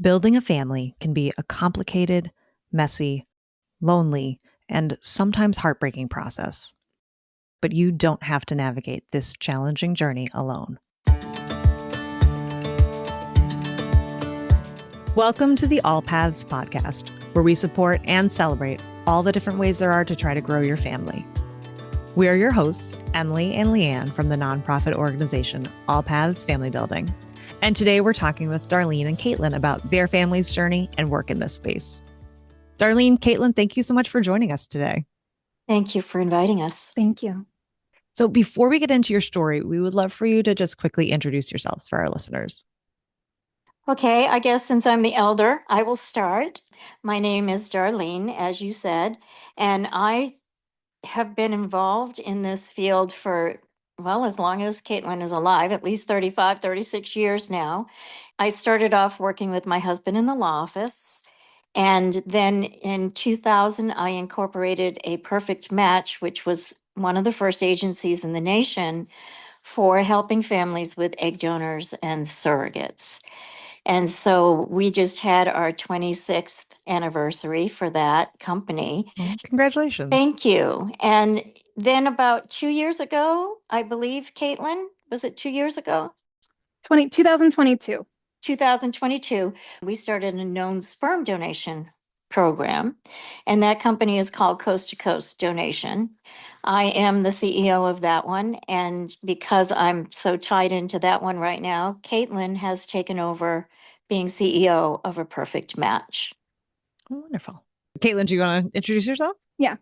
Building a family can be a complicated, messy, lonely, and sometimes heartbreaking process. But you don't have to navigate this challenging journey alone. Welcome to the AllPaths podcast, where we support and celebrate all the different ways there are to try to grow your family. We are your hosts, Emily and Leanne from the nonprofit organization AllPaths Family Building. And today we're talking with Darlene and Kaitlin about their family's journey and work in this space. Darlene, Kaitlin, thank you so much for joining us today. Thank you for inviting us. Thank you. So before we get into your story, we would love for you to just quickly introduce yourselves for our listeners. Okay, I guess since I'm the elder, I will start. My name is Darlene, as you said, and I have been involved in this field for, well, as long as Kaitlin is alive, at least 35, 36 years now. I started off working with my husband in the law office. And then in 2000, I incorporated a perfect match, which was one of the first agencies in the nation for helping families with egg donors and surrogates. And so we just had our 26th anniversary for that company. Well, congratulations. Thank you. And then about 2 years ago, I believe, Kaitlin, was it 2 years ago? 2022. 2022, we started a known sperm donation program, and that company is called Coast to Coast Donation. I am the CEO of that one, and because I'm so tied into that one right now, Kaitlin has taken over being CEO of A Perfect Match. Wonderful. Kaitlin, do you want to introduce yourself? Yeah.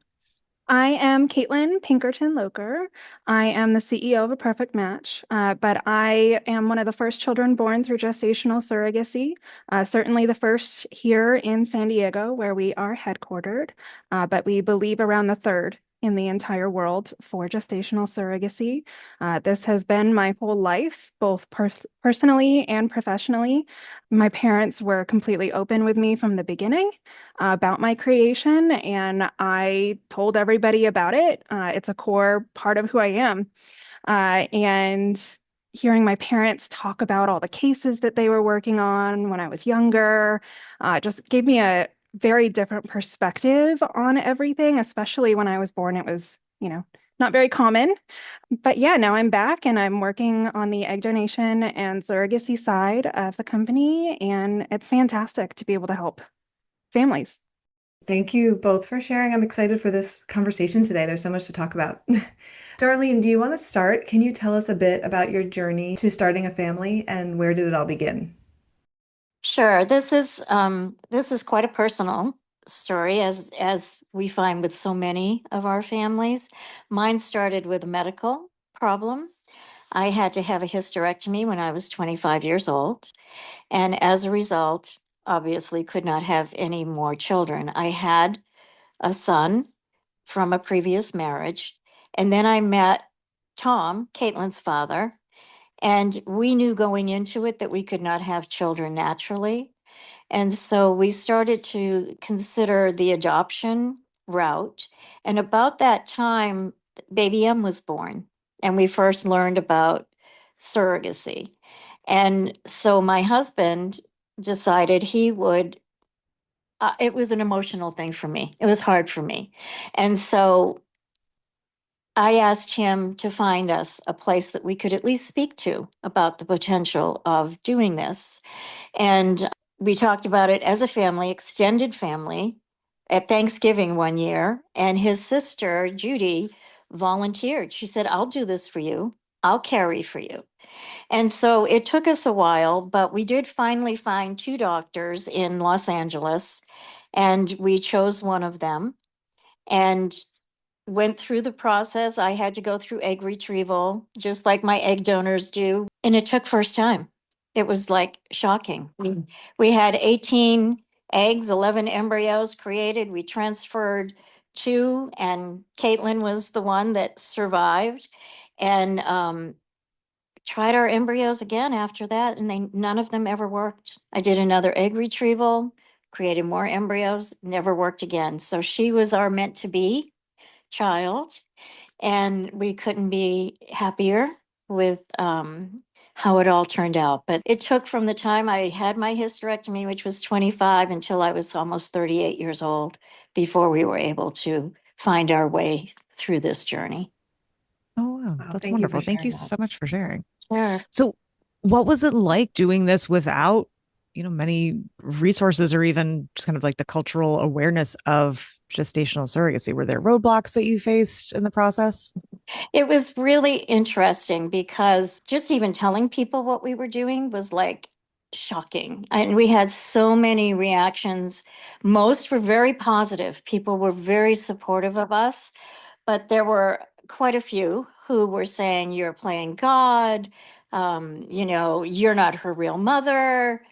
I am Kaitlin Pinkerton-Locher. I am the CEO of A Perfect Match, but I am one of the first children born through gestational surrogacy, certainly the first here in San Diego, where we are headquartered, but we believe around the third in the entire world for gestational surrogacy. This has been my whole life, both personally and professionally. My parents were completely open with me from the beginning about my creation, and I told everybody about it. It's a core part of who I am. And hearing my parents talk about all the cases that they were working on when I was younger just gave me a very different perspective on everything, especially when I was born. It was, not very common. But yeah, now I'm back and I'm working on the egg donation and surrogacy side of the company, and it's fantastic to be able to help families. Thank you both for sharing. I'm excited for this conversation today. There's so much to talk about. Darlene, do you want to start? Can you tell us a bit about your journey to starting a family and where did it all begin? Sure. This is quite a personal story, as we find with so many of our families. Mine started with a medical problem. I had to have a hysterectomy when I was 25 years old, and as a result, obviously could not have any more children. I had a son from a previous marriage, and then I met Tom, Kaitlin's father, and we knew going into it that we could not have children naturally. And so we started to consider the adoption route. And about that time, baby M was born, and we first learned about surrogacy. And so my husband decided he would, it was an emotional thing for me. It was hard for me. And so I asked him to find us a place that we could at least speak to about the potential of doing this. And we talked about it as a family, extended family, at Thanksgiving one year. And his sister, Judy, volunteered. She said, I'll do this for you. I'll carry for you. And so it took us a while, but we did finally find two doctors in Los Angeles, and we chose one of them. And went through the process. I had to go through egg retrieval, just like my egg donors do. And it took first time. It was like shocking. We had 18 eggs, 11 embryos created. We transferred 2, and Kaitlin was the one that survived. And tried our embryos again after that, and none of them ever worked. I did another egg retrieval, created more embryos, never worked again. So she was our meant to be child, and we couldn't be happier with how it all turned out. But it took from the time I had my hysterectomy, which was 25, until I was almost 38 years old before we were able to find our way through this journey. Oh, wow. Wow, That's thank you for wonderful. Thank you sharing that. so much for sharing. Sure. So, what was it like doing this without, many resources or even just kind of like the cultural awareness of gestational surrogacy? Were there roadblocks that you faced in the process? It was really interesting because just even telling people what we were doing was like shocking. And we had so many reactions. Most were very positive. People were very supportive of us, but there were quite a few who were saying, "You're playing God, you're not her real mother,"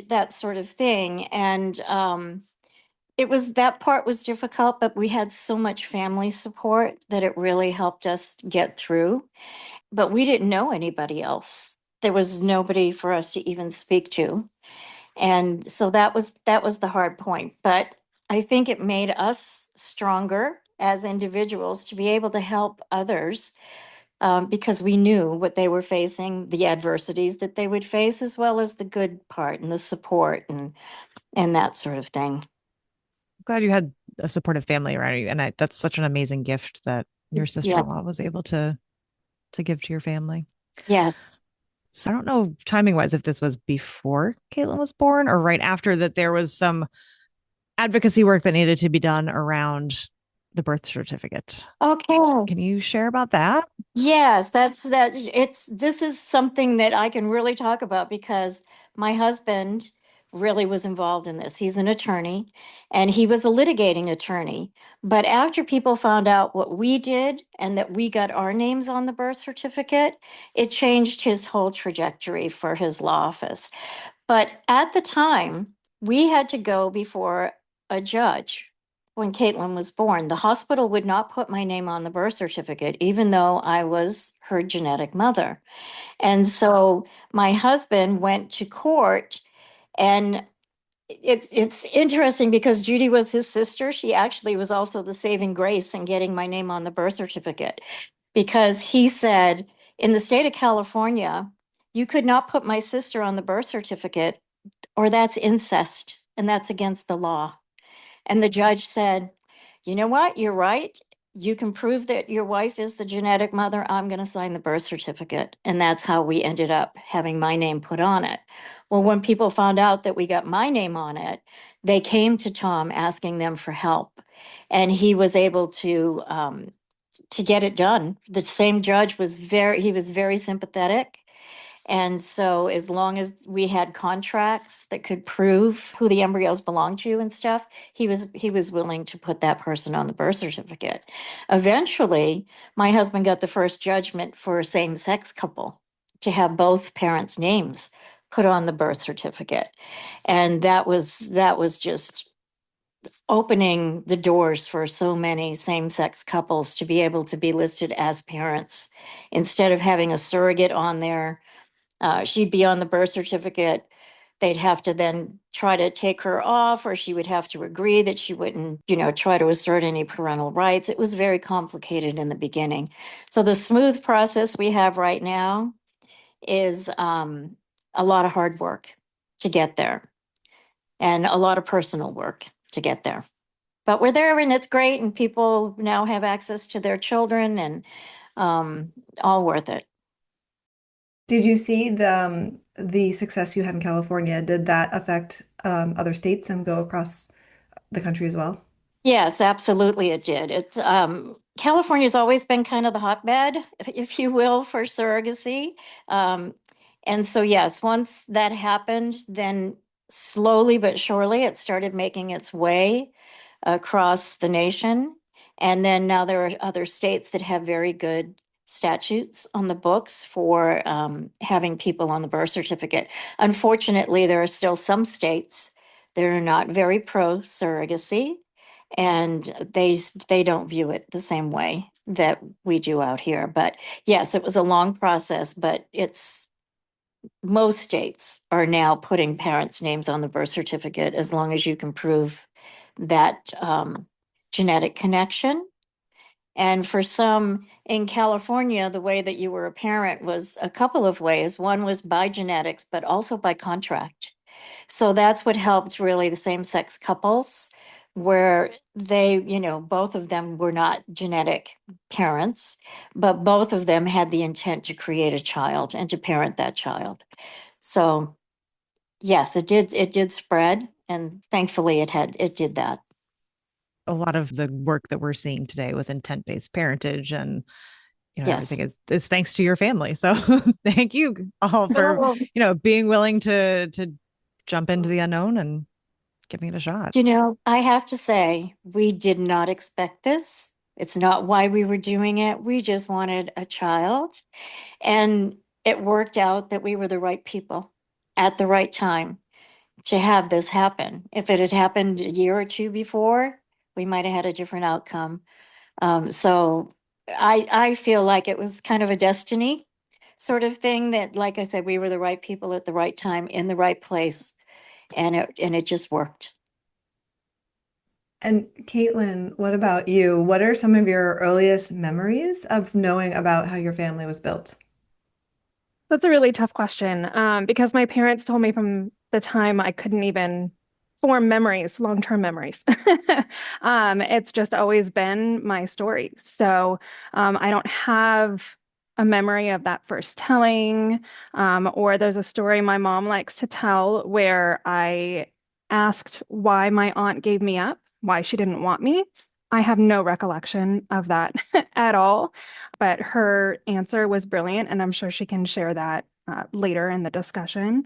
that sort of thing. And that part was difficult, but we had so much family support that it really helped us get through. But we didn't know anybody else. There was nobody for us to even speak to. And so that was the hard point. But I think it made us stronger as individuals to be able to help others, because we knew what they were facing, the adversities that they would face, as well as the good part and the support and that sort of thing. Glad you had a supportive family around you, and that's such an amazing gift that your Yes. sister-in-law was able to give to your family. Yes. So I don't know timing wise if this was before Kaitlin was born or right after that there was some advocacy work that needed to be done around the birth certificate. Okay. Can you share about that? Yes, this is something that I can really talk about because my husband really was involved in this. He's an attorney and he was a litigating attorney. But after people found out what we did and that we got our names on the birth certificate, it changed his whole trajectory for his law office. But at the time, we had to go before a judge when Kaitlin was born. The hospital would not put my name on the birth certificate, even though I was her genetic mother. And so my husband went to court, and it's interesting because Judy was his sister. She actually was also the saving grace in getting my name on the birth certificate, because he said in the state of California, you could not put my sister on the birth certificate, or that's incest, and that's against the law. And the judge said, "You know what? You're right. You can prove that your wife is the genetic mother. I'm going to sign the birth certificate." And that's how we ended up having my name put on it. Well, when people found out that we got my name on it, they came to Tom asking them for help. And he was able to get it done. The same judge he was very sympathetic. And so as long as we had contracts that could prove who the embryos belonged to and stuff, he was willing to put that person on the birth certificate. Eventually, my husband got the first judgment for a same-sex couple to have both parents' names put on the birth certificate. And that was just opening the doors for so many same-sex couples to be able to be listed as parents instead of having a surrogate on there. She'd be on the birth certificate. They'd have to then try to take her off, or she would have to agree that she wouldn't, try to assert any parental rights. It was very complicated in the beginning. So the smooth process we have right now is a lot of hard work to get there and a lot of personal work to get there. But we're there and it's great, and people now have access to their children, and all worth it. Did you see the success you had in California? Did that affect other states and go across the country as well? Yes, absolutely it did. It's California's always been kind of the hotbed, if you will, for surrogacy. And so yes, once that happened, then slowly but surely it started making its way across the nation. And then now there are other states that have very good statutes on the books for having people on the birth certificate. Unfortunately, there are still some states that are not very pro surrogacy, and they don't view it the same way that we do out here. But yes, it was a long process, but most states are now putting parents' names on the birth certificate as long as you can prove that genetic connection. And for some in California, the way that you were a parent was a couple of ways. One was by genetics, but also by contract. So that's what helped really the same-sex couples, where they, both of them were not genetic parents, but both of them had the intent to create a child and to parent that child. So yes, it did spread, and thankfully it did that. A lot of the work that we're seeing today with intent-based parentage and everything Yes. is thanks to your family. So thank you all for Oh, being willing to jump into the unknown and giving it a shot. I have to say, we did not expect this. It's not why we were doing it. We just wanted a child. And it worked out that we were the right people at the right time to have this happen. If it had happened a year or two before, we might have had a different outcome. So I feel like it was kind of a destiny sort of thing that, like I said, we were the right people at the right time in the right place, and it just worked. And Kaitlin, what about you? What are some of your earliest memories of knowing about how your family was built? that's a really tough question, because my parents told me from the time I couldn't even form memories, long-term memories. It's just always been my story. So I don't have a memory of that first telling, or there's a story my mom likes to tell where I asked why my aunt gave me up, why she didn't want me. I have no recollection of that at all, but her answer was brilliant, and I'm sure she can share that later in the discussion.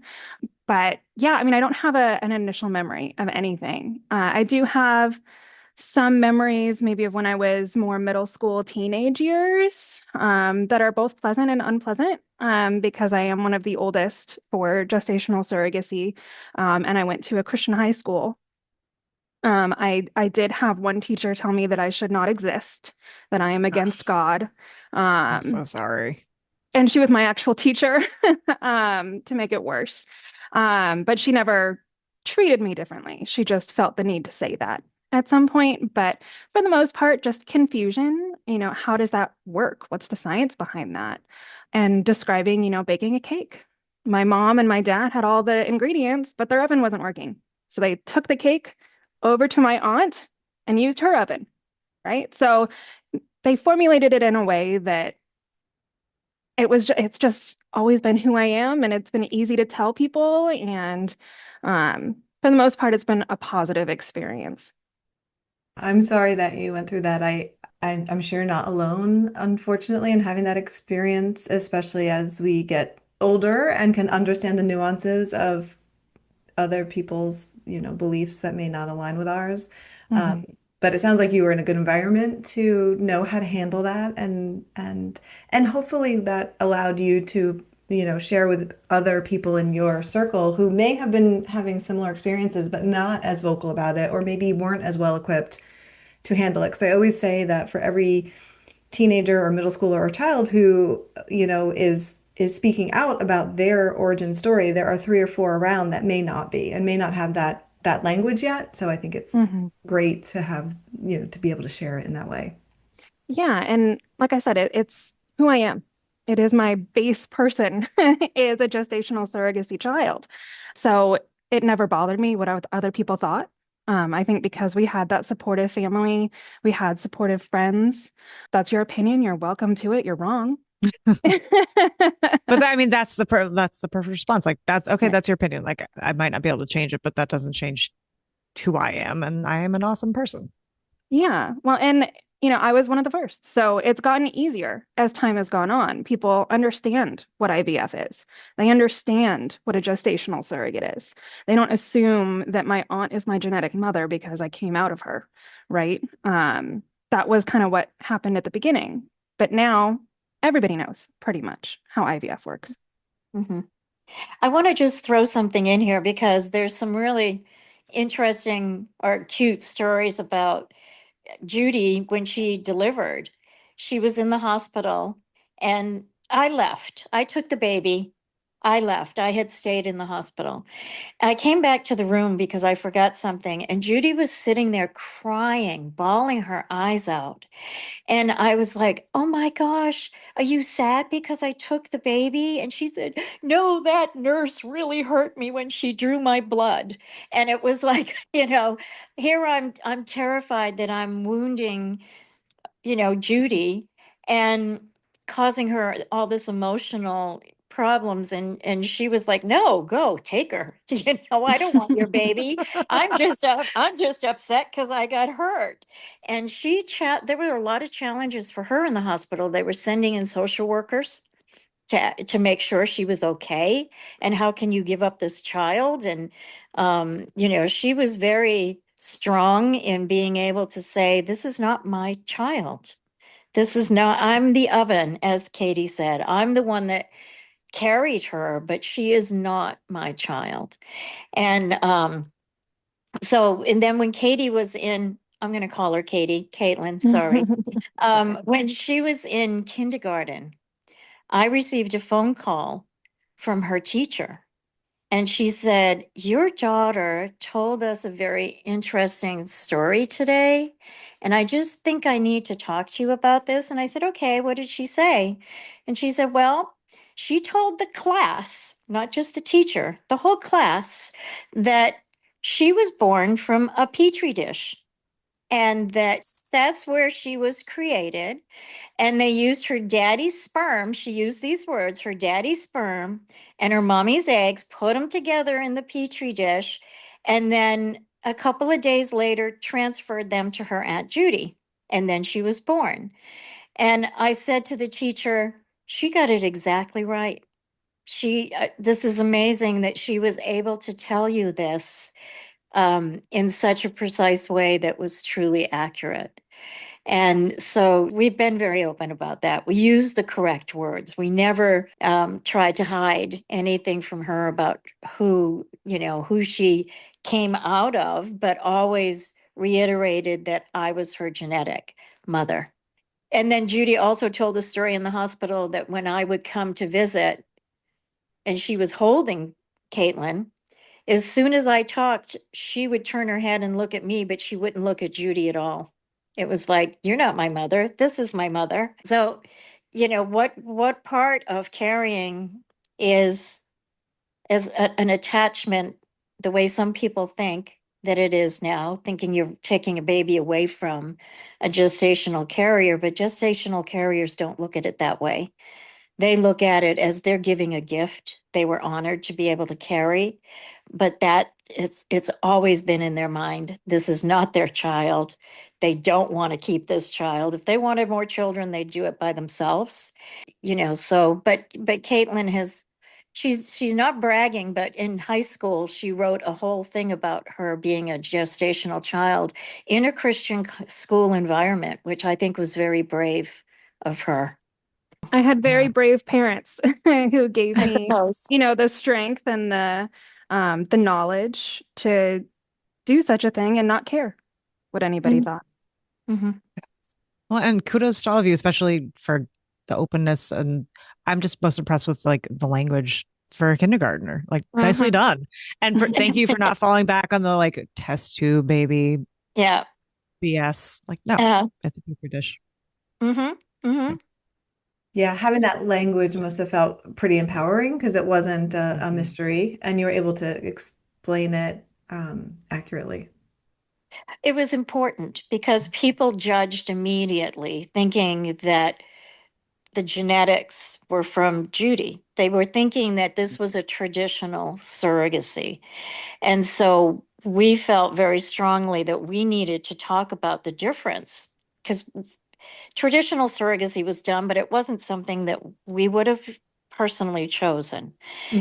But yeah, I mean, I don't have an initial memory of anything. I do have some memories, maybe of when I was more middle school, teenage years, that are both pleasant and unpleasant, because I am one of the oldest for gestational surrogacy, and I went to a Christian high school. I did have one teacher tell me that I should not exist, that I am Ugh, against God. I'm so Um, sorry. and she was my actual teacher, to make it worse. But she never treated me differently. She just felt the need to say that at some point. But for the most part, just confusion. How does that work? What's the science behind that? And describing, baking a cake. My mom and my dad had all the ingredients, but their oven wasn't working. So they took the cake over to my aunt and used her oven, right? So they formulated it in a way that it's just always been who I am, and it's been easy to tell people, and for the most part, it's been a positive experience. I'm sorry that you went through that. I'm sure you're not alone, unfortunately, in having that experience, especially as we get older and can understand the nuances of other people's, beliefs that may not align with ours. Mhm. But it sounds like you were in a good environment to know how to handle that, and hopefully that allowed you to, share with other people in your circle who may have been having similar experiences, but not as vocal about it, or maybe weren't as well equipped to handle it. Because I always say that for every teenager or middle schooler or child who, is speaking out about their origin story, there are three or four around that may not be and may not have that language yet. So I think it's Mhm. great to have, to be able to share it in that way. Yeah, and like I said, it's who I am. It is my base person is a gestational surrogacy child. So it never bothered me what other people thought. I think because we had that supportive family, we had supportive friends. That's your opinion. You're welcome to it. You're wrong. But I mean, that's the perfect response. Like, that's okay. Right. That's your opinion. Like, I might not be able to change it, but that doesn't change who I am, and I am an awesome person. Yeah. Well, and I was one of the first. So it's gotten easier as time has gone on. People understand what IVF is. They understand what a gestational surrogate is. They don't assume that my aunt is my genetic mother because I came out of her, right? That was kind of what happened at the beginning. But now everybody knows pretty much how IVF works. hmm I want to just throw something in here because there's some really interesting or cute stories about Judy when she delivered. She was in the hospital and I left. I took the baby. I left. I had stayed in the hospital. I came back to the room because I forgot something, and Judy was sitting there crying, bawling her eyes out. And I was like, oh my gosh, are you sad because I took the baby? And she said, no, that nurse really hurt me when she drew my blood. And it was like, here I'm terrified that I'm wounding, Judy and causing her all this emotional problems. And she was like, no, go take her. I don't want your baby. I'm just upset because I got hurt. And there were a lot of challenges for her in the hospital. They were sending in social workers to make sure she was okay. And how can you give up this child? And she was very strong in being able to say, this is not my child. This is not, I'm the oven, as Katie said. I'm the one that carried her, but she is not my child. And and then when Katie was I'm going to call her Kaitlin, sorry. When she was in kindergarten, I received a phone call from her teacher. And she said, your daughter told us a very interesting story today. And I just think I need to talk to you about this. And I said, okay, what did she say? And she said, well, she told the class, not just the teacher, the whole class, that she was born from a petri dish and that's where she was created. And they used her daddy's sperm. She used these words, her daddy's sperm and her mommy's eggs, put them together in the petri dish, and then a couple of days later transferred them to her Aunt Judy. And then she was born. And I said to the teacher, she got it exactly right. This is amazing that she was able to tell you this in such a precise way that was truly accurate. And so we've been very open about that. We use the correct words. We never tried to hide anything from her about who she came out of, but always reiterated that I was her genetic mother. And then Judy also told a story in the hospital that when I would come to visit and she was holding Kaitlin, as soon as I talked, she would turn her head and look at me, but she wouldn't look at Judy at all. It was like, you're not my mother. This is my mother. So, what part of carrying is an attachment the way some people think that it is now, thinking you're taking a baby away from a gestational carrier, but gestational carriers don't look at it that way. They look at it as they're giving a gift. They were honored to be able to carry, but it's always been in their mind. This is not their child. They don't want to keep this child. If they wanted more children, they'd do it by themselves. But Kaitlin she's not bragging, but in high school, she wrote a whole thing about her being a gestational child in a Christian school environment, which I think was very brave of her. I had very Yeah. brave parents who gave I me, suppose. the strength and the knowledge to do such a thing and not care what anybody thought. Mm-hmm. Well, and kudos to all of you, especially for the openness. And I'm just most impressed with like the language for a kindergartner. Like, nicely done. And thank you for not falling back on the like test tube baby Yeah. BS. Like, no, it's a petri dish. Mm-hmm. Mm-hmm. Yeah, having that language must have felt pretty empowering because it wasn't a mystery and you were able to explain it accurately. It was important because people judged immediately, thinking that the genetics were from Judy. They were thinking that this was a traditional surrogacy. And so we felt very strongly that we needed to talk about the difference because traditional surrogacy was done, but it wasn't something that we would have personally chosen.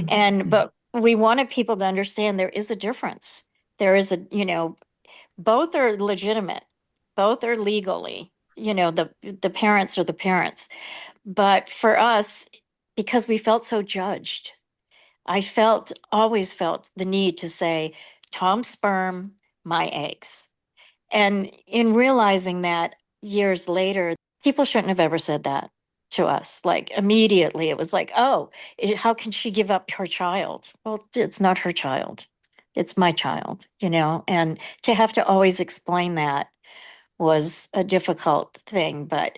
But we wanted people to understand there is a difference. There is both are legitimate, both are legally, the parents are the parents. But for us, because we felt so judged, always felt the need to say, Tom's sperm, my eggs. And in realizing that years later, people shouldn't have ever said that to us. Like immediately, it was like, oh, how can she give up her child? Well, it's not her child. It's my child, and to have to always explain that was a difficult thing. But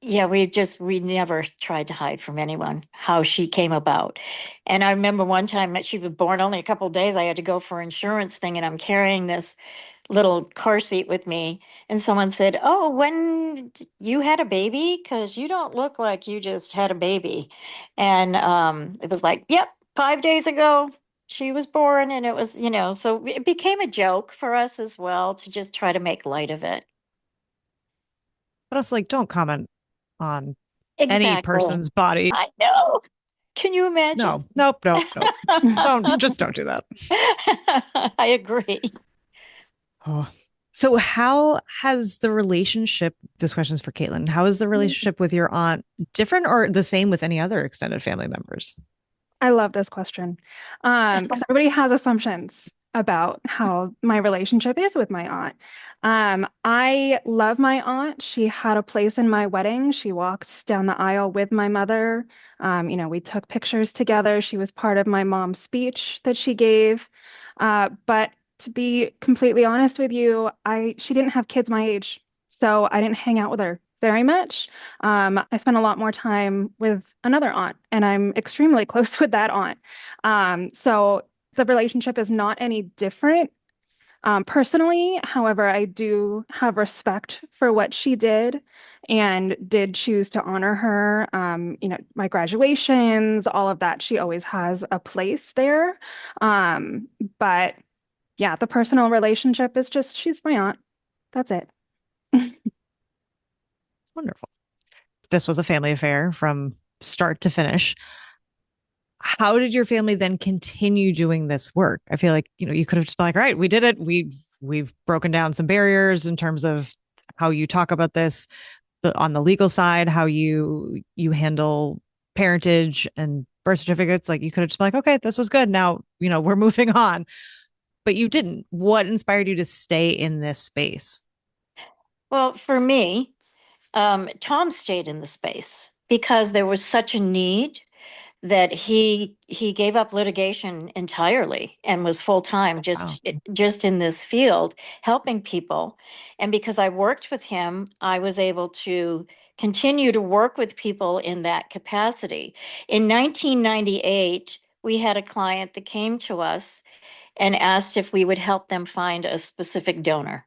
yeah, we never tried to hide from anyone how she came about. And I remember one time that she was born only a couple of days, I had to go for insurance thing, and I'm carrying this little car seat with me. And someone said, "Oh, when you had a baby? Because you don't look like you just had a baby." And it was like, yep, 5 days ago, she was born. And it was, so it became a joke for us as well to just try to make light of it. But also, like, don't comment on any Exactly. person's body. I know. Can you imagine? No, nope, nope, nope. Don't do that. I agree. Oh. So how has the relationship, this question is for Kaitlin, how is the relationship with your aunt different or the same with any other extended family members? I love this question because everybody has assumptions about how my relationship is with my aunt. I love my aunt. She had a place in my wedding. She walked down the aisle with my mother. We took pictures together. She was part of my mom's speech that she gave. But to be completely honest with you, she didn't have kids my age, so I didn't hang out with her very much. I spent a lot more time with another aunt, and I'm extremely close with that aunt. So the relationship is not any different personally. However, I do have respect for what she did and did choose to honor her. My graduations, all of that, she always has a place there. But yeah, the personal relationship is just she's my aunt. That's it. It's wonderful. This was a family affair from start to finish. How did your family then continue doing this work? I feel like, you could have just been like, all right, we did it. We've broken down some barriers in terms of how you talk about this on the legal side, how you handle parentage and birth certificates. Like you could have just been like, okay, this was good. Now, we're moving on. But you didn't. What inspired you to stay in this space? Well, for me, Tom stayed in the space because there was such a need that he gave up litigation entirely and was full time Wow. just in this field helping people. And because I worked with him, I was able to continue to work with people in that capacity. In 1998, we had a client that came to us and asked if we would help them find a specific donor.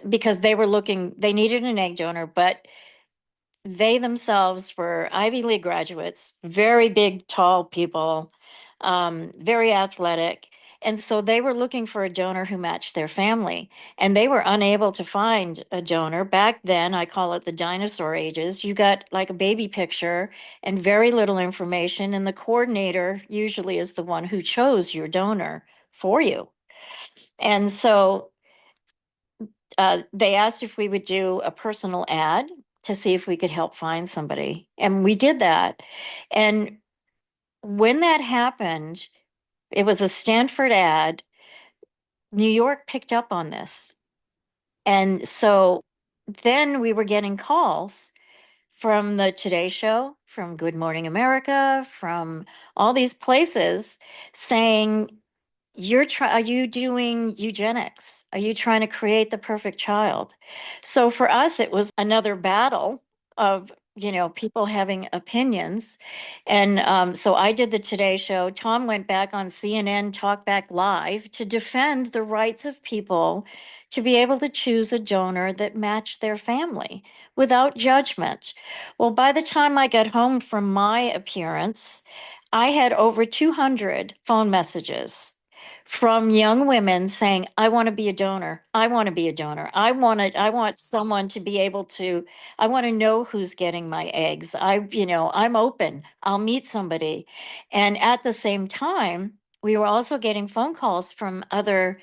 Because they needed an egg donor, but they themselves were Ivy League graduates, very big, tall people, very athletic. And so they were looking for a donor who matched their family. And they were unable to find a donor. Back then, I call it the dinosaur ages. You got like a baby picture and very little information. And the coordinator usually is the one who chose your donor for you. And so they asked if we would do a personal ad to see if we could help find somebody. And we did that. And when that happened, it was a Stanford ad. New York picked up on this. And so then we were getting calls from the Today Show, from Good Morning America, from all these places saying, are you doing eugenics? Are you trying to create the perfect child? So for us, it was another battle of, people having opinions. And so I did the Today Show. Tom went back on CNN Talk Back Live to defend the rights of people to be able to choose a donor that matched their family without judgment. Well, by the time I got home from my appearance, I had over 200 phone messages from young women saying, I want to be a donor. I want to be a donor. I want someone to be able to, I want to know who's getting my eggs. I'm open. I'll meet somebody. And at the same time, we were also getting phone calls from other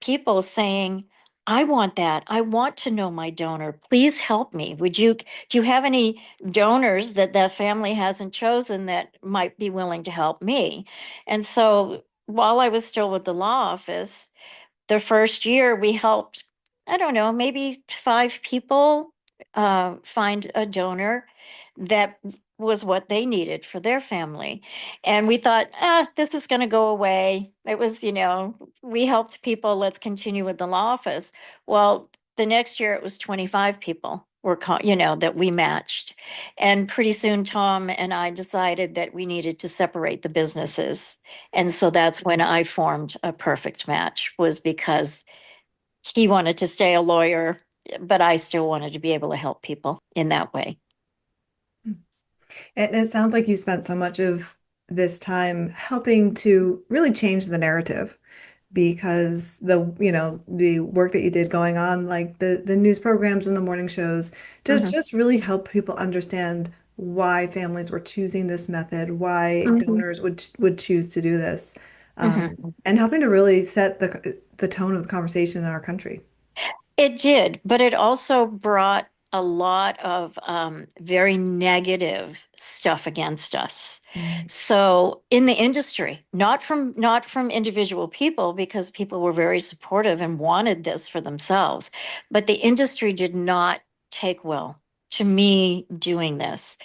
people saying, I want that. I want to know my donor. Please help me. Do you have any donors that the family hasn't chosen that might be willing to help me? And so while I was still with the law office, the first year we helped, I don't know, maybe 5 people find a donor that was what they needed for their family. And we thought, this is going to go away. It was, we helped people, let's continue with the law office. Well, the next year it was 25 people that we matched. And pretty soon Tom and I decided that we needed to separate the businesses. And so that's when I formed A Perfect Match, was because he wanted to stay a lawyer, but I still wanted to be able to help people in that way. And it sounds like you spent so much of this time helping to really change the narrative, because the work that you did going on, like the news programs and the morning shows, to just really help people understand why families were choosing this method, why donors would choose to do this, and helping to really set the tone of the conversation in our country. It did, but it also brought a lot of very negative stuff against us. So in the industry, not from individual people, because people were very supportive and wanted this for themselves, but the industry did not take well to me doing this.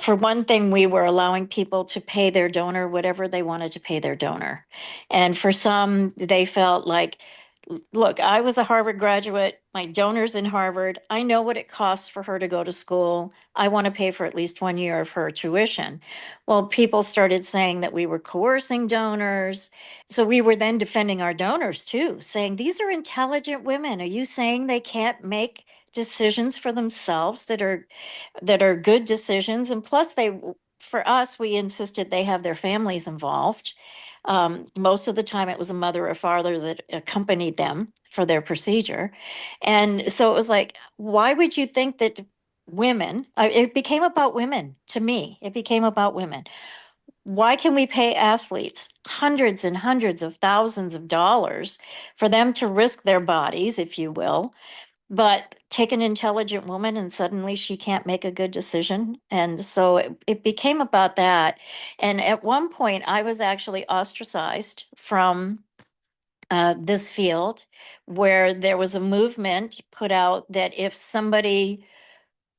For one thing, we were allowing people to pay their donor whatever they wanted to pay their donor. And for some, they felt like, look, I was a Harvard graduate. My donor's in Harvard. I know what it costs for her to go to school. I want to pay for at least 1 year of her tuition. Well, people started saying that we were coercing donors. So we were then defending our donors too, saying, these are intelligent women. Are you saying they can't make decisions for themselves that are good decisions? And plus, for us, we insisted they have their families involved. Most of the time, it was a mother or father that accompanied them for their procedure. And so it was like, why would you think that women, it became about women to me, it became about women. Why can we pay athletes hundreds and hundreds of thousands of dollars for them to risk their bodies, if you will, but take an intelligent woman and suddenly she can't make a good decision? And so it became about that. And at one point, I was actually ostracized from this field, where there was a movement put out that if somebody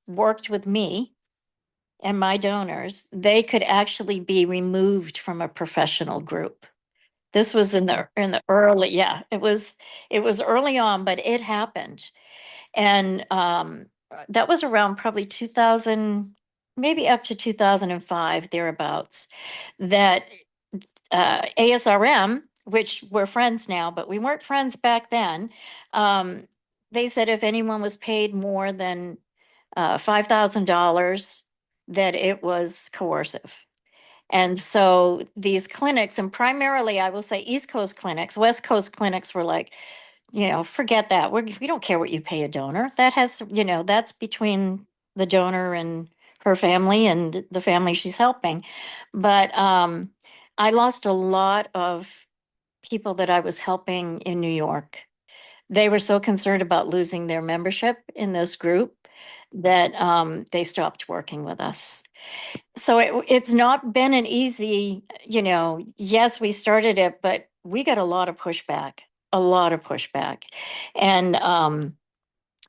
worked with me and my donors, they could actually be removed from a professional group. This was in the early, yeah, it was early on, but it happened. And that was around probably 2000, maybe up to 2005, thereabouts, that ASRM, which we're friends now, but we weren't friends back then, they said if anyone was paid more than $5,000, that it was coercive. And so these clinics, and primarily I will say East Coast clinics, West Coast clinics, were like, forget that. We don't care what you pay a donor. That has, that's between the donor and her family and the family she's helping. But I lost a lot of people that I was helping in New York. They were so concerned about losing their membership in this group that they stopped working with us. So it's not been an easy, yes, we started it, but we got a lot of pushback. And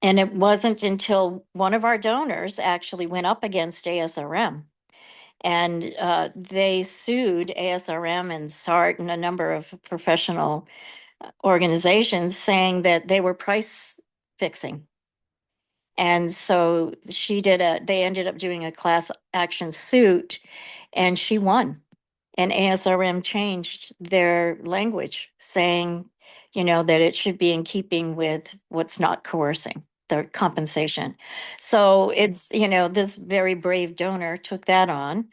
it wasn't until one of our donors actually went up against ASRM, and they sued ASRM and SART and a number of professional organizations, saying that they were price fixing. And so they ended up doing a class action suit, and she won. And ASRM changed their language, saying, that it should be in keeping with what's not coercing the compensation. So it's, this very brave donor took that on.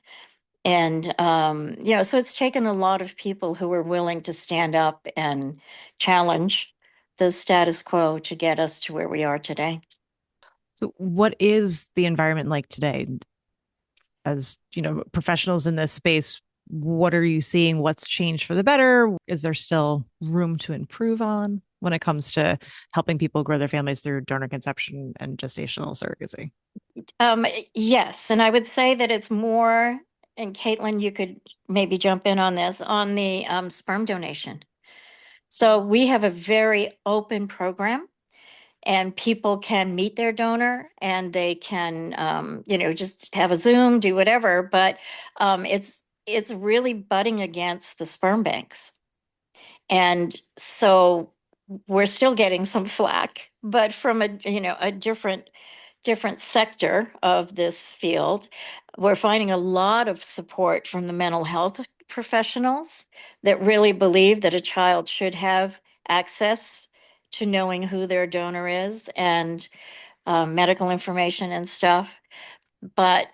And, so it's taken a lot of people who are willing to stand up and challenge the status quo to get us to where we are today. So what is the environment like today? As, professionals in this space, what are you seeing? What's changed for the better? Is there still room to improve on when it comes to helping people grow their families through donor conception and gestational surrogacy? Yes, and I would say that it's more, and Kaitlin, you could maybe jump in on this, on the sperm donation. So we have a very open program. and people can meet their donor and they can, just have a Zoom, do whatever. But it's really butting against the sperm banks. And so we're still getting some flack, but from a different sector of this field. We're finding a lot of support from the mental health professionals that really believe that a child should have access to knowing who their donor is and medical information and stuff. But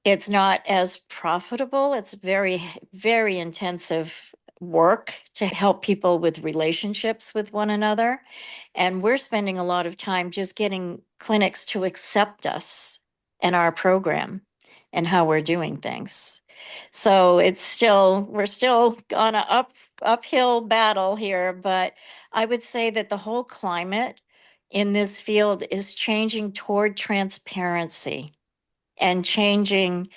it's not as profitable. It's very, very intensive work to help people with relationships with one another. And we're spending a lot of time just getting clinics to accept us and our program and how we're doing things. So we're still on an uphill battle here, but I would say that the whole climate in this field is changing toward transparency and changing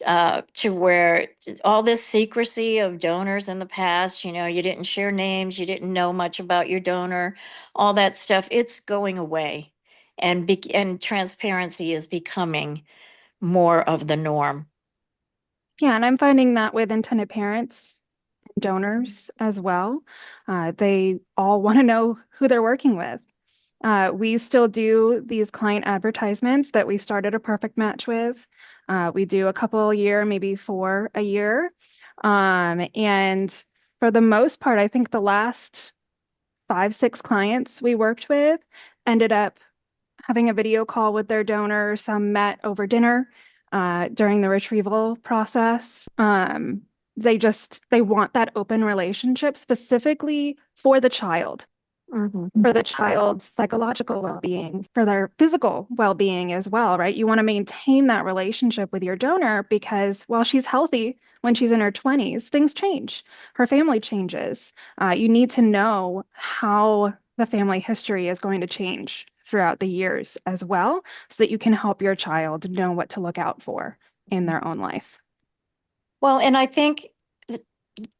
to where all this secrecy of donors in the past, you didn't share names, you didn't know much about your donor, all that stuff, it's going away. And transparency is becoming more of the norm. Yeah, and I'm finding that with intended parents, donors as well. They all want to know who they're working with. We still do these client advertisements that we started a perfect match with. We do a couple a year, maybe 4 a year. And for the most part, I think the last 5, 6 clients we worked with ended up having a video call with their donor. Some met over dinner during the retrieval process. They want that open relationship specifically for the child, for the child's psychological well-being, for their physical well-being as well, right? You want to maintain that relationship with your donor because while she's healthy, when she's in her 20s, things change. Her family changes. You need to know how the family history is going to change throughout the years as well, so that you can help your child know what to look out for in their own life. Well, and I think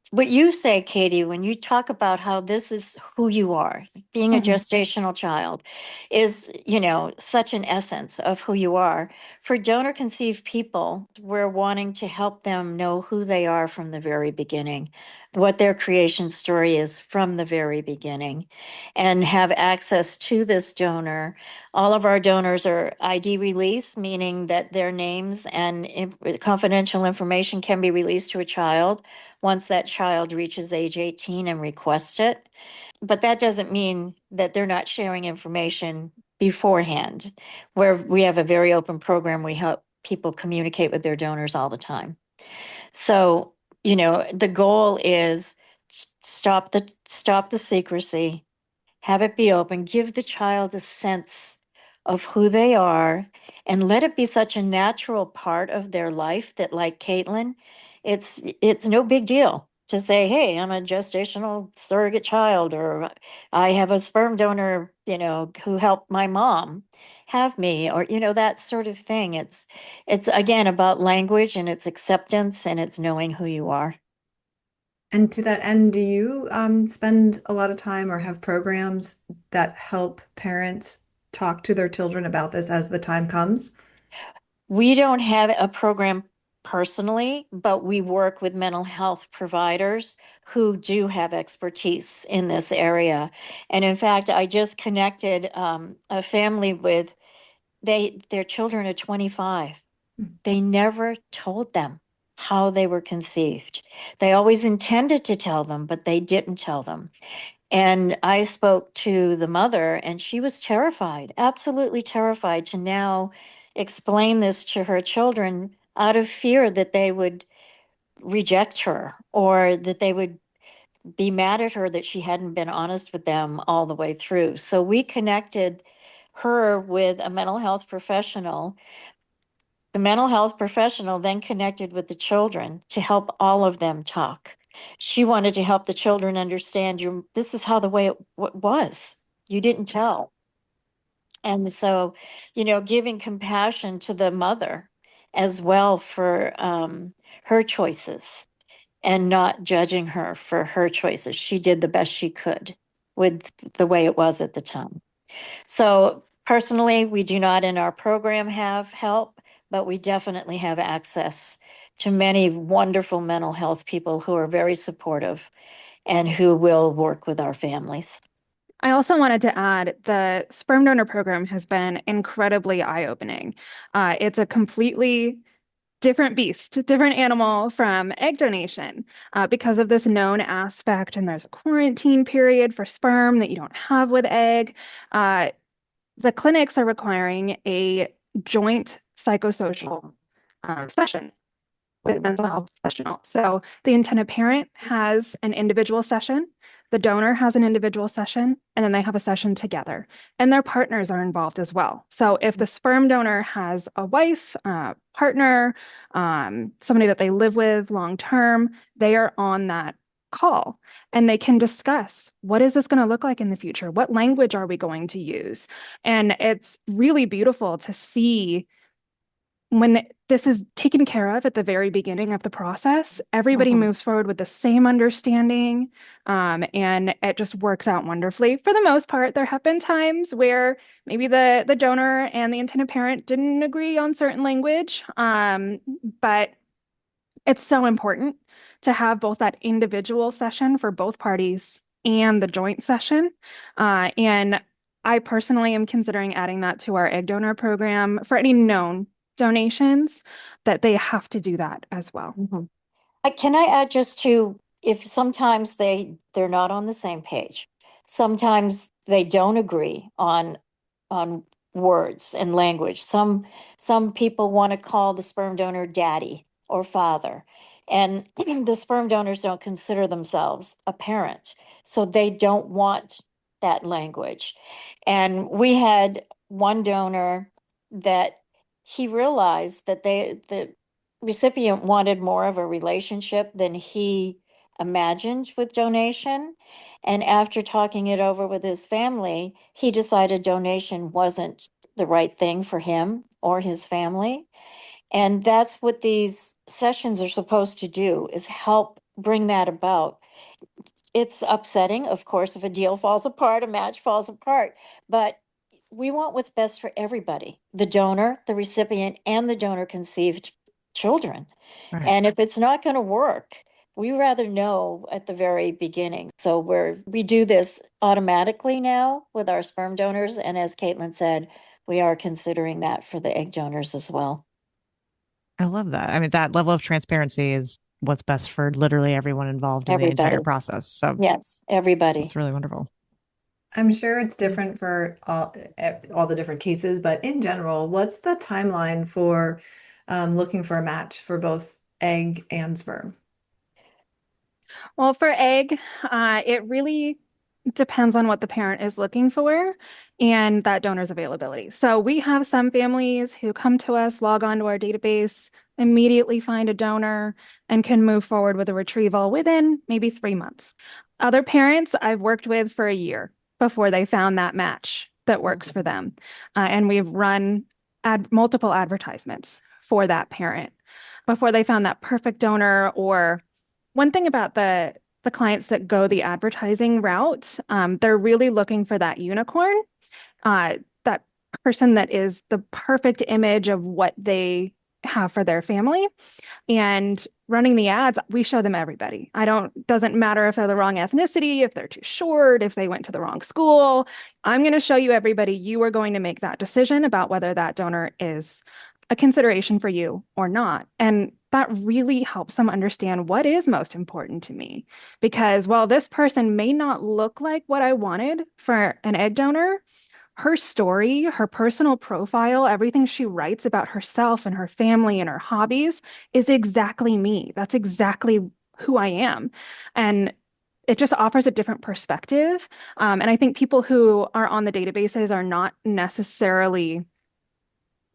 what you say, Katie, when you talk about how this is who you are, being a gestational child is, such an essence of who you are. For donor conceived people, we're wanting to help them know who they are from the very beginning, what their creation story is from the very beginning, and have access to this donor. All of our donors are ID release, meaning that their names and confidential information can be released to a child once that child reaches age 18 and requests it. But that doesn't mean that they're not sharing information beforehand, where we have a very open program. We help people communicate with their donors all the time. So, the goal is stop the secrecy, have it be open, give the child a sense of who they are, and let it be such a natural part of their life that, like Kaitlin, it's no big deal to say, hey, I'm a gestational surrogate child, or I have a sperm donor, who helped my mom have me, or that sort of thing. It's again about language, and it's acceptance, and it's knowing who you are. And to that end, do you spend a lot of time or have programs that help parents talk to their children about this as the time comes? We don't have a program personally, but we work with mental health providers who do have expertise in this area. And in fact, I just connected a family with their children are 25. They never told them how they were conceived. They always intended to tell them, but they didn't tell them. And I spoke to the mother, and she was terrified, absolutely terrified, to now explain this to her children out of fear that they would reject her, or that they would be mad at her that she hadn't been honest with them all the way through. So we connected her with a mental health professional. The mental health professional then connected with the children to help all of them talk. She wanted to help the children understand this is how the way it was. You didn't tell. And so, giving compassion to the mother as well for her choices, and not judging her for her choices. She did the best she could with the way it was at the time. So personally, we do not in our program have help, but we definitely have access to many wonderful mental health people who are very supportive and who will work with our families. I also wanted to add the sperm donor program has been incredibly eye-opening. It's a completely different beast, different animal from egg donation because of this known aspect. And there's a quarantine period for sperm that you don't have with egg. The clinics are requiring a joint psychosocial session with a mental health professional. So the intended parent has an individual session, the donor has an individual session, and then they have a session together. And their partners are involved as well. So if the sperm donor has a wife, partner, somebody that they live with long term, they are on that call and they can discuss what is this going to look like in the future? What language are we going to use? And it's really beautiful to see when this is taken care of at the very beginning of the process, everybody moves forward with the same understanding, and it just works out wonderfully. For the most part, there have been times where maybe the donor and the intended parent didn't agree on certain language, but it's so important to have both that individual session for both parties and the joint session. And I personally am considering adding that to our egg donor program for any known donations, that they have to do that as well. Can I add just to, if sometimes they're not on the same page, sometimes they don't agree on words and language. Some people want to call the sperm donor daddy or father, and the sperm donors don't consider themselves a parent, so they don't want that language. And we had one donor that he realized that the recipient wanted more of a relationship than he imagined with donation. And after talking it over with his family, he decided donation wasn't the right thing for him or his family. And that's what these sessions are supposed to do, is help bring that about. It's upsetting, of course, if a deal falls apart, a match falls apart, but we want what's best for everybody, the donor, the recipient, and the donor conceived children. Right. And if it's not going to work, we rather know at the very beginning. So we do this automatically now with our sperm donors. And as Kaitlin said, we are considering that for the egg donors as well. I love that. I mean, that level of transparency is what's best for literally everyone involved in the Everybody. entire process. So Yes, everybody. it's really wonderful. I'm sure it's different for all the different cases, but in general, what's the timeline for looking for a match for both egg and sperm? Well, for egg, it really depends on what the parent is looking for and that donor's availability. So we have some families who come to us, log on to our database, immediately find a donor, and can move forward with a retrieval within maybe 3 months. Other parents I've worked with for a year before they found that match that works for them. And we've run multiple advertisements for that parent before they found that perfect donor. Or one thing about the clients that go the advertising route, they're really looking for that unicorn, that person that is the perfect image of what they have for their family. And running the ads, we show them everybody. Doesn't matter if they're the wrong ethnicity, if they're too short, if they went to the wrong school. I'm going to show you everybody. You are going to make that decision about whether that donor is a consideration for you or not. And that really helps them understand what is most important to me. Because while this person may not look like what I wanted for an egg donor, her story, her personal profile, everything she writes about herself and her family and her hobbies is exactly me. That's exactly who I am. And it just offers a different perspective. And I think people who are on the databases are not necessarily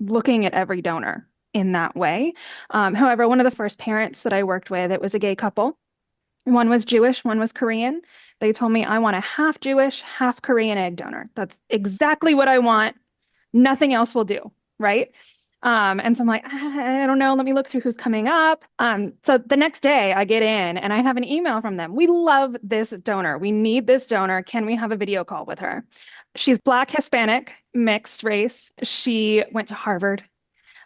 looking at every donor in that way. However, one of the first parents that I worked with, it was a gay couple. One was Jewish, one was Korean. They told me, I want a half Jewish, half Korean egg donor. That's exactly what I want. Nothing else will do, right? And so I'm like, I don't know. Let me look through who's coming up. So the next day I get in and I have an email from them. We love this donor. We need this donor. Can we have a video call with her? She's Black, Hispanic, mixed race. She went to Harvard.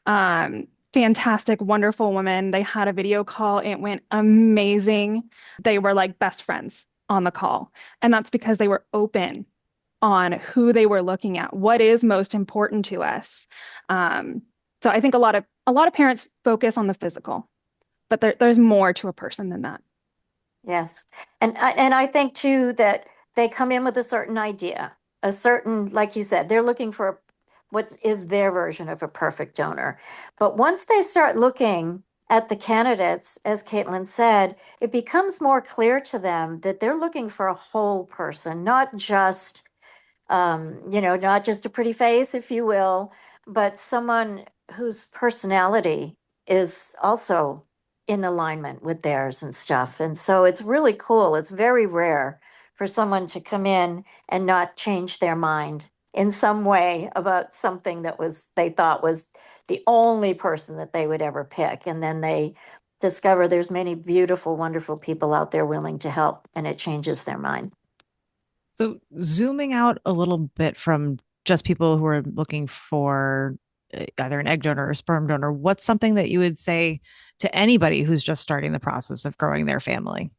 Fantastic, wonderful woman. They had a video call. It went amazing. They were like best friends on the call. And that's because they were open on who they were looking at, what is most important to us. So I think a lot of parents focus on the physical, but there's more to a person than that. Yes. And I think too that they come in with a certain idea, a certain, like you said, they're looking for what is their version of a perfect donor. But once they start looking at the candidates, as Kaitlin said, it becomes more clear to them that they're looking for a whole person, not just not just a pretty face, if you will, but someone whose personality is also in alignment with theirs and stuff. And so it's really cool. It's very rare for someone to come in and not change their mind in some way about something that they thought was the only person that they would ever pick. And then they discover there's many beautiful, wonderful people out there willing to help, and it changes their mind. So, zooming out a little bit from just people who are looking for either an egg donor or sperm donor, what's something that you would say to anybody who's just starting the process of growing their family?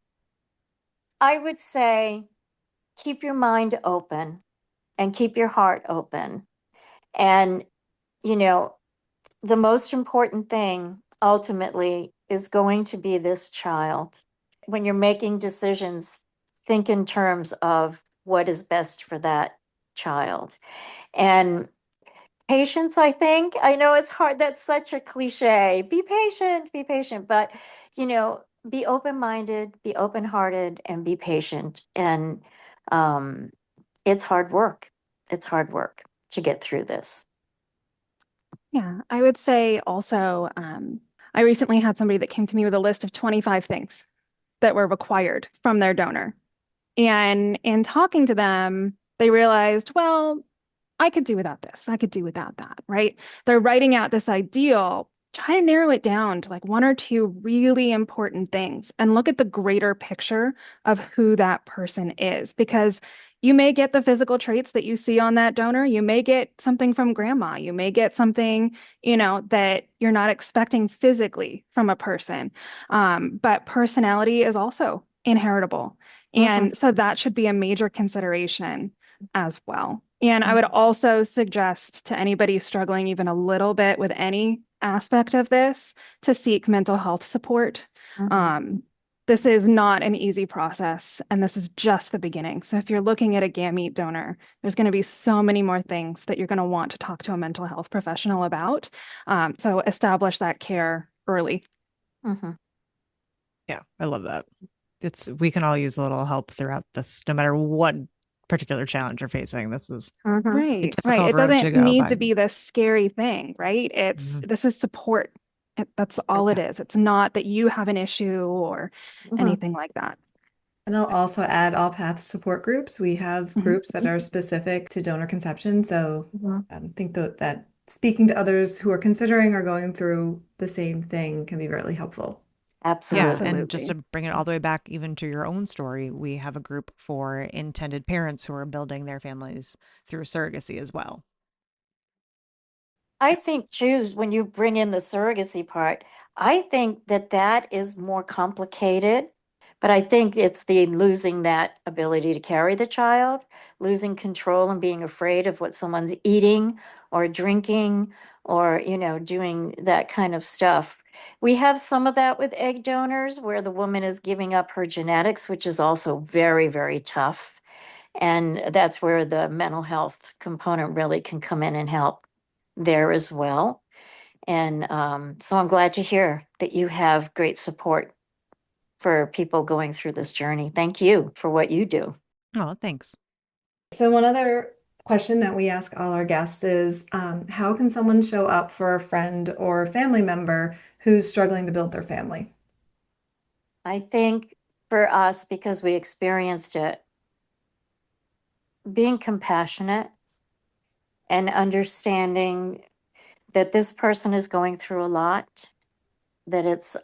I would say keep your mind open and keep your heart open. And, the most important thing ultimately is going to be this child. When you're making decisions, think in terms of what is best for that child. And patience, I think. I know it's hard. That's such a cliche. Be patient, but, be open-minded, be open-hearted, and be patient. And it's hard work. It's hard work to get through this. Yeah, I would say also, I recently had somebody that came to me with a list of 25 things that were required from their donor. And in talking to them, they realized, well, I could do without this. I could do without that, right? They're writing out this ideal. Try to narrow it down to like one or two really important things and look at the greater picture of who that person is. Because you may get the physical traits that you see on that donor. You may get something from grandma. You may get something, that you're not expecting physically from a person. But personality is also inheritable. And so that should be a major consideration as well. And I would also suggest to anybody struggling even a little bit with any aspect of this to seek mental health support. This is not an easy process, and this is just the beginning. So if you're looking at a gamete donor, there's going to be so many more things that you're going to want to talk to a mental health professional about. So establish that care early. Yeah, I love that. We can all use a little help throughout this, no matter what particular challenge you're facing. This is a Right. difficult It road to doesn't go, need but to be this scary thing, right? This is support. That's all it is. It's not that you have an issue or anything like that. And I'll also add AllPaths support groups. We have groups that are specific to donor conception. So I think that speaking to others who are considering or going through the same thing can be really helpful. Absolutely. Yeah, and just to bring it all the way back even to your own story, we have a group for intended parents who are building their families through surrogacy as well. I think too, when you bring in the surrogacy part, I think that is more complicated, but I think it's the losing that ability to carry the child, losing control and being afraid of what someone's eating or drinking or, doing that kind of stuff. We have some of that with egg donors where the woman is giving up her genetics, which is also very, very tough. And that's where the mental health component really can come in and help there as well. And so I'm glad to hear that you have great support for people going through this journey. Thank you for what you do. Oh, thanks. So one other question that we ask all our guests is, how can someone show up for a friend or family member who's struggling to build their family? I think for us, because we experienced it, being compassionate and understanding that this person is going through a lot, that it's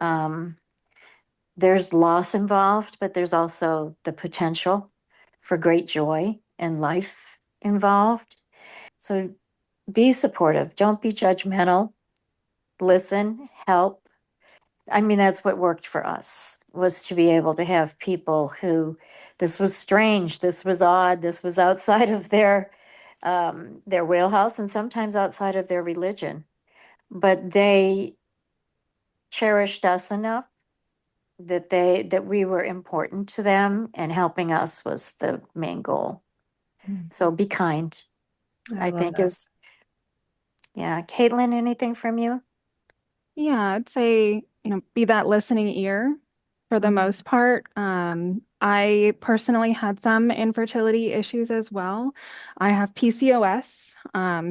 there's loss involved, but there's also the potential for great joy and life involved. So be supportive. Don't be judgmental. Listen, help. I mean, that's what worked for us, was to be able to have people who, this was strange, this was odd, this was outside of their wheelhouse, and sometimes outside of their religion. But they cherished us enough that we were important to them, and helping us was the main goal. So be kind, I love think that. is, yeah. Kaitlin, anything from you? Yeah, I'd say, be that listening ear for the Mhm. most part. I personally had some infertility issues as well. I have PCOS.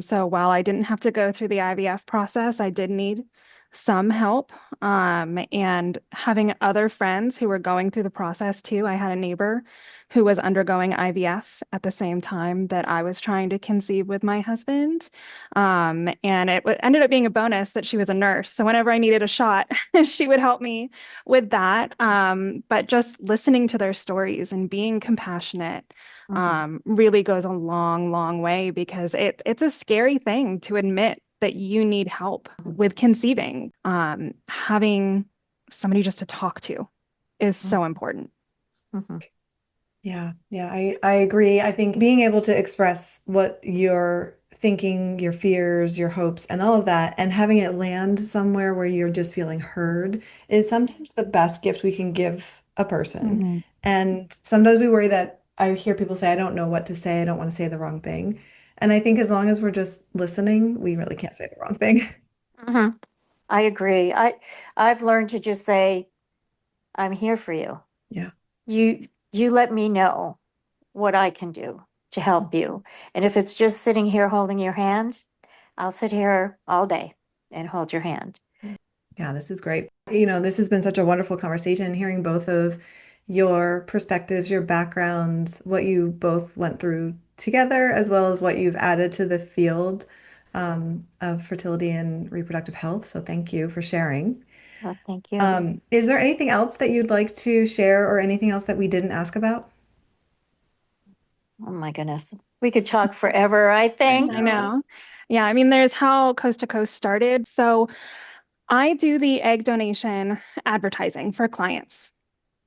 So while I didn't have to go through the IVF process, I did need some help. And having other friends who were going through the process too. I had a neighbor who was undergoing IVF at the same time that I was trying to conceive with my husband. And it ended up being a bonus that she was a nurse. So whenever I needed a shot, she would help me with that. But just listening to their stories and being compassionate really goes a long, long way, because it's a scary thing to admit that you need help with conceiving. Having somebody just to talk to is so important. Mhm. Yeah, yeah, I agree. I think being able to express what you're thinking, your fears, your hopes, and all of that, and having it land somewhere where you're just feeling heard is sometimes the best gift we can give a person. Mhm. And sometimes we worry that I hear people say, I don't know what to say, I don't want to say the wrong thing. And I think as long as we're just listening, we really can't say the wrong thing. Mhm. I agree. I've learned to just say, I'm here for you. Yeah. You let me know what I can do to help you. And if it's just sitting here holding your hand, I'll sit here all day and hold your hand. Yeah, this is great. This has been such a wonderful conversation, hearing both of your perspectives, your backgrounds, what you both went through together, as well as what you've added to the field of fertility and reproductive health. So thank you for sharing. Well, thank you. Is there anything else that you'd like to share, or anything else that we didn't ask about? Oh my goodness. We could talk forever, I I think. I know. know. Yeah, I mean, there's how Coast to Coast started. So I do the egg donation advertising for clients.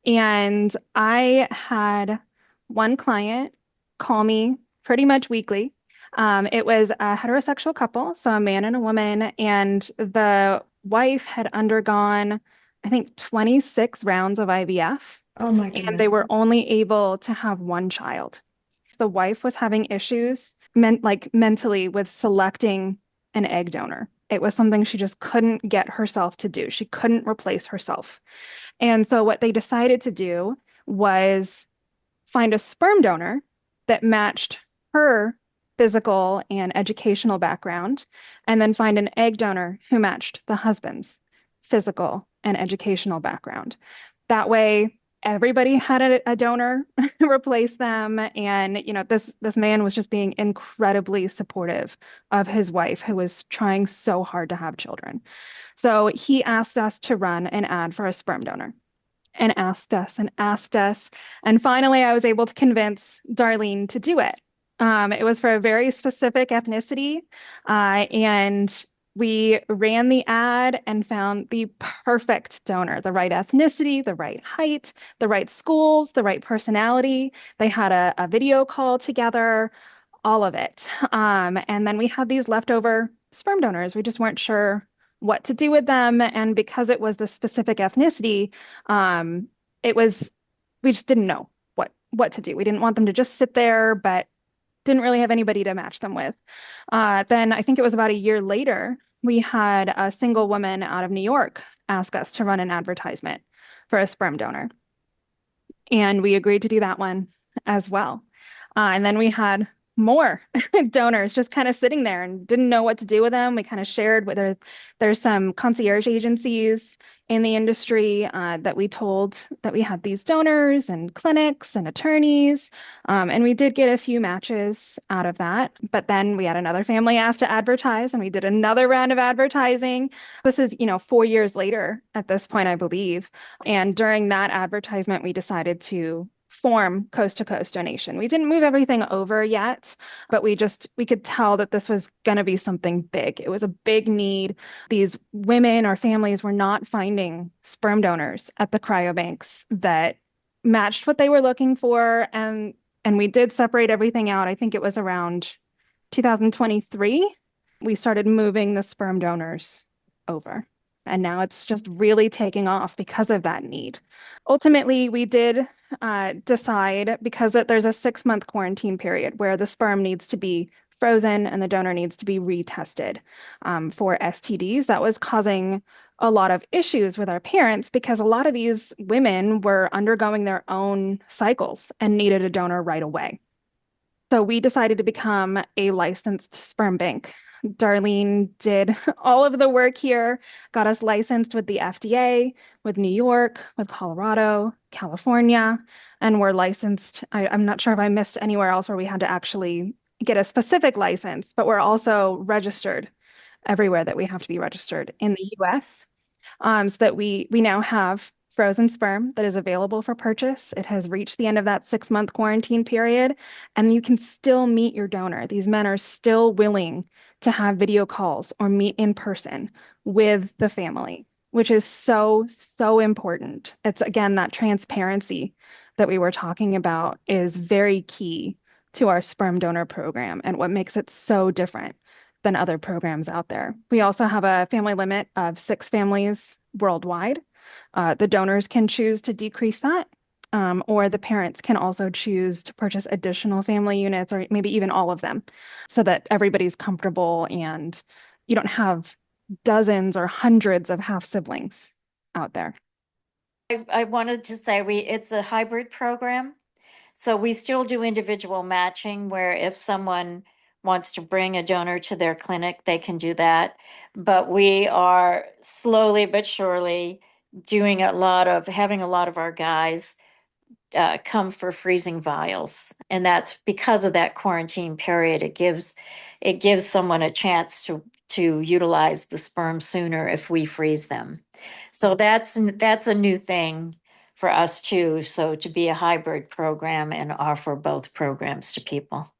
And I had one client call me pretty much weekly. It was a heterosexual couple, so a man and a woman, and the wife had undergone, I think, 26 rounds of IVF, Oh my and they goodness. were only able to have one child. The wife was having issues mentally with selecting an egg donor. It was something she just couldn't get herself to do. She couldn't replace herself. And so what they decided to do was find a sperm donor that matched her physical and educational background, and then find an egg donor who matched the husband's physical and educational background. That way, everybody had a donor replace them. And, this man was just being incredibly supportive of his wife, who was trying so hard to have children. So he asked us to run an ad for a sperm donor, and asked us and asked us. And finally, I was able to convince Darlene to do it. It was for a very specific ethnicity. And we ran the ad and found the perfect donor, the right ethnicity, the right height, the right schools, the right personality. They had a video call together, all of it. And then we had these leftover sperm donors. We just weren't sure what to do with them. And because it was the specific ethnicity, um, it was, we just didn't know what to do. We didn't want them to just sit there, but didn't really have anybody to match them with. Then I think it was about a year later, we had a single woman out of New York ask us to run an advertisement for a sperm donor. And we agreed to do that one as well. And then we had more donors just kind of sitting there and didn't know what to do with them. We kind of shared whether there's some concierge agencies in the industry that we told that we had these donors and clinics and attorneys. And we did get a few matches out of that. But then we had another family asked to advertise, and we did another round of advertising. This is, 4 years later at this point, I believe. And during that advertisement, we decided to form Coast to Coast Donation. We didn't move everything over yet, but we could tell that this was going to be something big. It was a big need. These women or families were not finding sperm donors at the cryobanks that matched what they were looking for. And we did separate everything out. I think it was around 2023. We started moving the sperm donors over. And now it's just really taking off because of that need. Ultimately, we did decide, because there's a 6-month quarantine period where the sperm needs to be frozen and the donor needs to be retested for STDs. That was causing a lot of issues with our parents because a lot of these women were undergoing their own cycles and needed a donor right away. So we decided to become a licensed sperm bank. Darlene did all of the work here, got us licensed with the FDA, with New York, with Colorado, California, and we're licensed. I'm not sure if I missed anywhere else where we had to actually get a specific license, but we're also registered everywhere that we have to be registered in the US, so that we now have frozen sperm that is available for purchase. It has reached the end of that 6-month quarantine period, and you can still meet your donor. These men are still willing to have video calls or meet in person with the family, which is so, so important. It's, again, that transparency that we were talking about is very key to our sperm donor program and what makes it so different than other programs out there. We also have a family limit of 6 families worldwide. The donors can choose to decrease that, or the parents can also choose to purchase additional family units or maybe even all of them so that everybody's comfortable and you don't have dozens or hundreds of half siblings out there. I wanted to say it's a hybrid program. So we still do individual matching where if someone wants to bring a donor to their clinic, they can do that. But we are slowly but surely having a lot of our guys come for freezing vials. And that's because of that quarantine period. It gives someone a chance to utilize the sperm sooner if we freeze them. So that's a new thing for us too. So to be a hybrid program and offer both programs to people.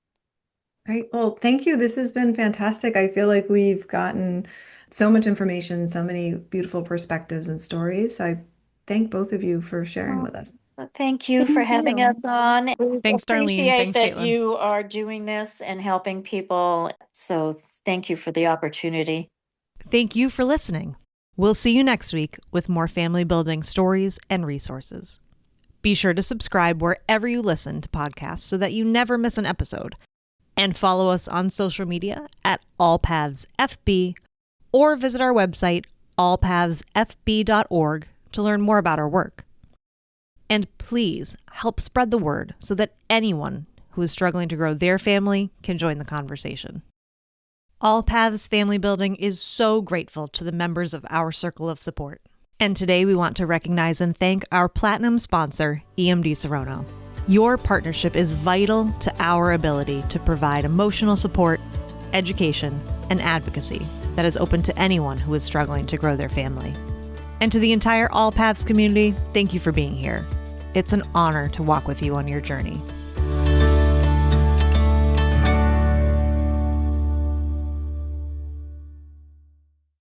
Great. Well, thank you. This has been fantastic. I feel like we've gotten so much information, so many beautiful perspectives and stories. I thank both of you for sharing with us. Well, thank you for having us on. Thanks, Darlene. Appreciate Thanks, that Kaitlin. you are doing this and helping people. So thank you for the opportunity. Thank you for listening. We'll see you next week with more family building stories and resources. Be sure to subscribe wherever you listen to podcasts so that you never miss an episode. And follow us on social media at AllPathsFB or visit our website, allpathsfb.org, to learn more about our work. And please help spread the word so that anyone who is struggling to grow their family can join the conversation. AllPaths Family Building is so grateful to the members of our circle of support. And today we want to recognize and thank our platinum sponsor, EMD Serono. Your partnership is vital to our ability to provide emotional support, education, and advocacy that is open to anyone who is struggling to grow their family. And to the entire AllPaths community, thank you for being here. It's an honor to walk with you on your journey.